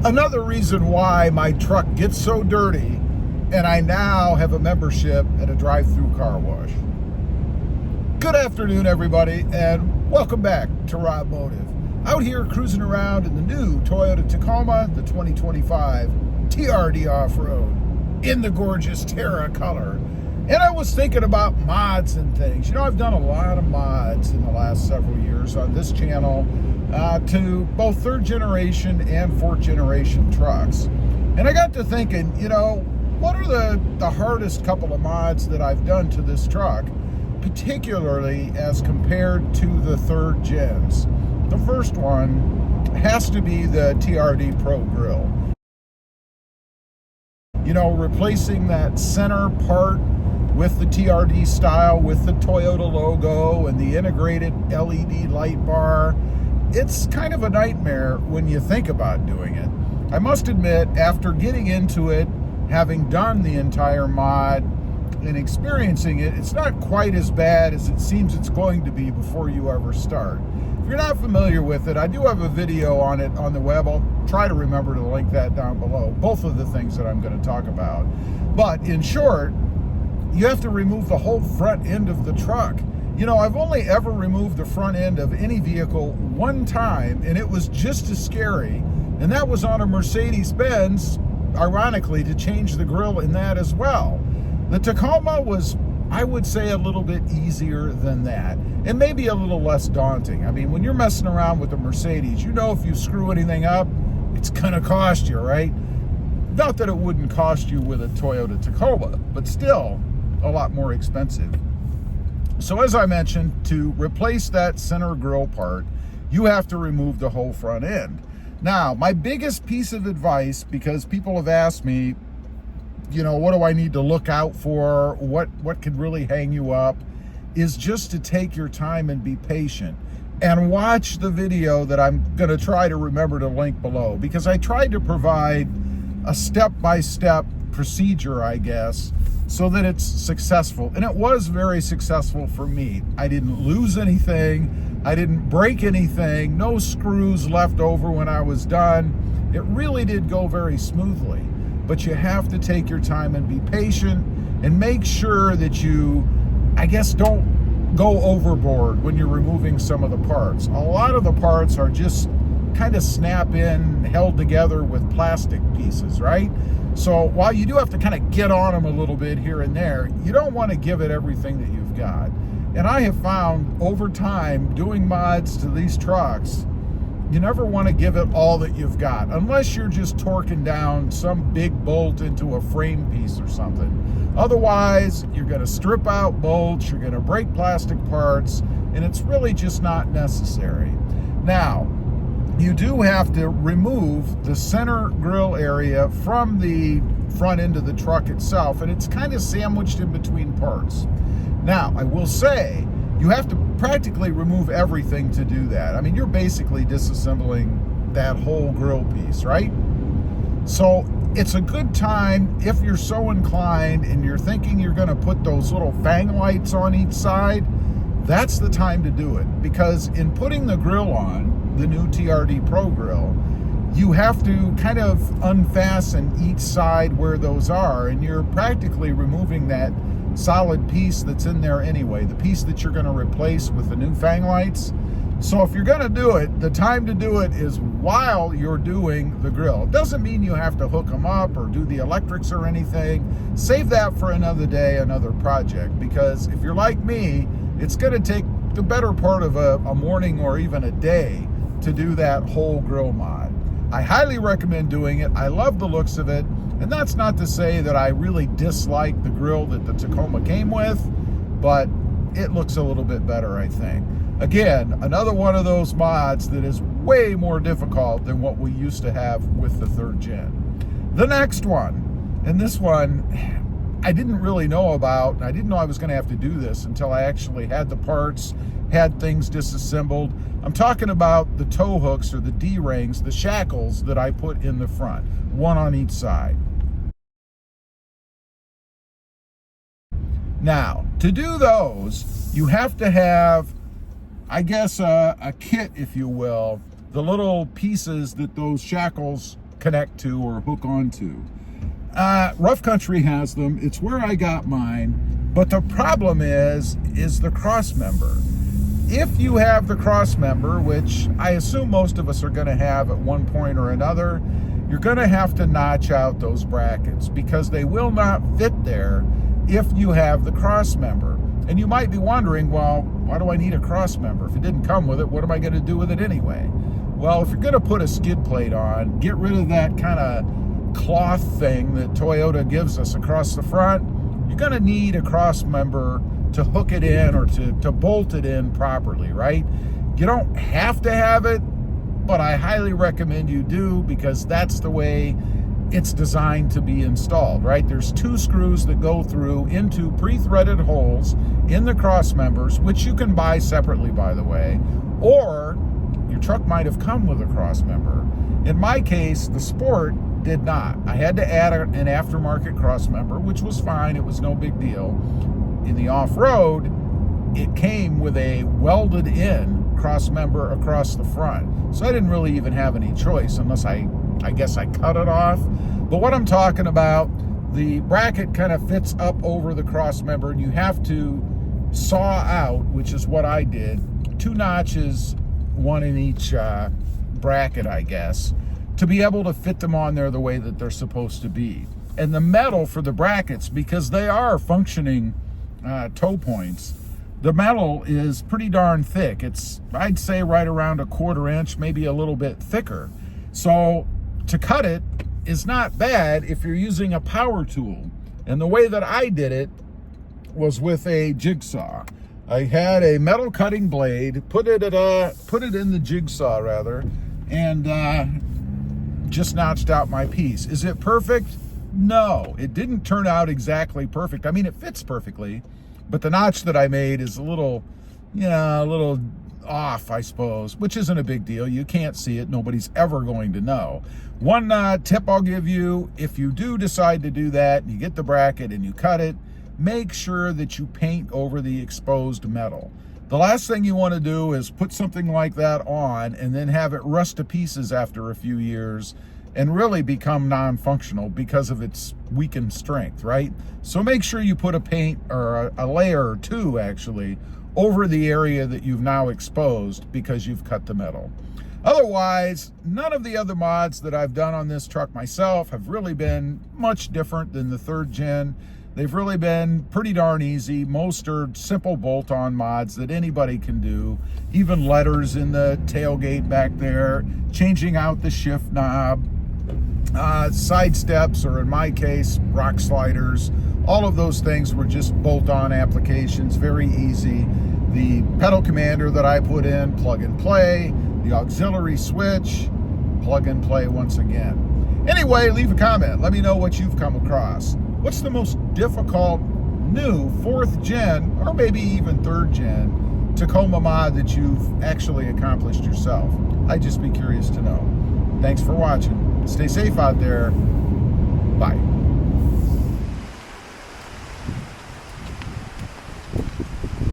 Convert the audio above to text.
Another reason why my truck gets so dirty, and I now have a membership at a drive-through car wash. Good afternoon, everybody, and welcome back to RobMotive. Out here cruising around in the new Toyota Tacoma, the 2025 TRD Off-Road, in the gorgeous Terra color. And I was thinking about mods and things. You know, I've done a lot of mods in the last several years on this channel to both third generation and fourth generation trucks. And I got to thinking, you know, what are the hardest couple of mods that I've done to this truck, particularly as compared to the third gens? The first one has to be the TRD Pro Grille. You know, replacing that center part with the TRD style, with the Toyota logo and the integrated LED light bar. It's kind of a nightmare when you think about doing it. I must admit, after getting into it, having done the entire mod and experiencing it, it's not quite as bad as it seems it's going to be before you ever start. If you're not familiar with it, I do have a video on it on the web. I'll try to remember to link that down below, both of the things that I'm going to talk about. But in short, you have to remove the whole front end of the truck. You know, I've only ever removed the front end of any vehicle one time, and it was just as scary, and that was on a Mercedes-Benz, ironically, to change the grille in that as well. The Tacoma was, I would say, a little bit easier than that, and maybe a little less daunting. I mean, when you're messing around with a Mercedes, you know if you screw anything up, it's gonna cost you, right? Not that it wouldn't cost you with a Toyota Tacoma, but still a lot more expensive. So as I mentioned, to replace that center grille part, you have to remove the whole front end. Now, my biggest piece of advice, because people have asked me, you know, what do I need to look out for? What could really hang you up? Is just to take your time and be patient and watch the video that I'm going to try to remember to link below, because I tried to provide a step-by-step procedure, I guess, so that it's successful. And it was very successful for me. I didn't lose anything. I didn't break anything. No screws left over when I was done. It really did go very smoothly. But you have to take your time and be patient and make sure that you, I guess, don't go overboard when you're removing some of the parts. A lot of the parts are just kind of snap in, held together with plastic pieces, right? So while you do have to kind of get on them a little bit here and there, you don't want to give it everything that you've got. And I have found over time, doing mods to these trucks, you never want to give it all that you've got, unless you're just torquing down some big bolt into a frame piece or something. Otherwise, you're going to strip out bolts, you're going to break plastic parts, and it's really just not necessary. Now, you do have to remove the center grille area from the front end of the truck itself, and it's kind of sandwiched in between parts. Now, I will say, you have to practically remove everything to do that. I mean, you're basically disassembling that whole grille piece, right? So it's a good time, if you're so inclined and you're thinking you're gonna put those little fang lights on each side, that's the time to do it. Because in putting the grille on, the new TRD Pro Grille, you have to kind of unfasten each side where those are, and you're practically removing that solid piece that's in there anyway, the piece that you're going to replace with the new fang lights. So if you're going to do it, the time to do it is while you're doing the grille. It doesn't mean you have to hook them up or do the electrics or anything. Save that for another day, another project, because if you're like me, it's going to take the better part of a morning or even a day to do that whole grille mod. I highly recommend doing it. I love the looks of it. And that's not to say that I really dislike the grille that the Tacoma came with, but it looks a little bit better, I think. Again, another one of those mods that is way more difficult than what we used to have with the third gen. The next one, and this one I didn't really know about. I didn't know I was going to have to do this until I actually had the parts, had things disassembled. I'm talking about the tow hooks, or the D-rings, the shackles that I put in the front, one on each side. Now, to do those, you have to have, I guess, a kit, if you will, the little pieces that those shackles connect to or hook onto. Rough Country has them. It's where I got mine. But the problem is the cross member. If you have the cross member, which I assume most of us are going to have at one point or another, you're going to have to notch out those brackets because they will not fit there if you have the cross member. And you might be wondering, well, why do I need a cross member? If it didn't come with it, what am I going to do with it anyway? Well, if you're going to put a skid plate on, get rid of that kind of cloth thing that Toyota gives us across the front. You're going to need a cross member to hook it in or to bolt it in properly, right? You don't have to have it, but I highly recommend you do because that's the way it's designed to be installed, right? There's 2 screws that go through into pre-threaded holes in the cross members, which you can buy separately, by the way, or your truck might have come with a cross member. In my case, the Sport did not. I had to add an aftermarket cross member, which was fine. It was no big deal. In the off-road, it came with a welded-in cross member across the front. So I didn't really even have any choice unless I guess I cut it off. But what I'm talking about, the bracket kind of fits up over the cross member and you have to saw out, which is what I did, 2 notches, 1 in each bracket, I guess, to be able to fit them on there the way that they're supposed to be. And the metal for the brackets, because they are functioning toe points, the metal is pretty darn thick. It's, I'd say, right around 1/4 inch, maybe a little bit thicker. So to cut it is not bad if you're using a power tool. And the way that I did it was with a jigsaw. I had a metal cutting blade, put it in the jigsaw rather, and just notched out my piece. Is it perfect? No, it didn't turn out exactly perfect. I mean, it fits perfectly, but the notch that I made is a little off, I suppose, which isn't a big deal. You can't see it. Nobody's ever going to know. One tip I'll give you, if you do decide to do that, and you get the bracket and you cut it, make sure that you paint over the exposed metal. The last thing you want to do is put something like that on and then have it rust to pieces after a few years and really become non-functional because of its weakened strength, right? So make sure you put a paint or a layer or 2 actually over the area that you've now exposed because you've cut the metal. Otherwise, none of the other mods that I've done on this truck myself have really been much different than the 3rd gen. They've really been pretty darn easy. Most are simple bolt-on mods that anybody can do. Even letters in the tailgate back there, changing out the shift knob, side steps, or in my case, rock sliders. All of those things were just bolt-on applications, very easy. The pedal commander that I put in, plug and play. The auxiliary switch, plug and play once again. Anyway, leave a comment. Let me know what you've come across. What's the most difficult new 4th gen, or maybe even 3rd gen, Tacoma mod that you've actually accomplished yourself? I'd just be curious to know. Thanks for watching. Stay safe out there. Bye.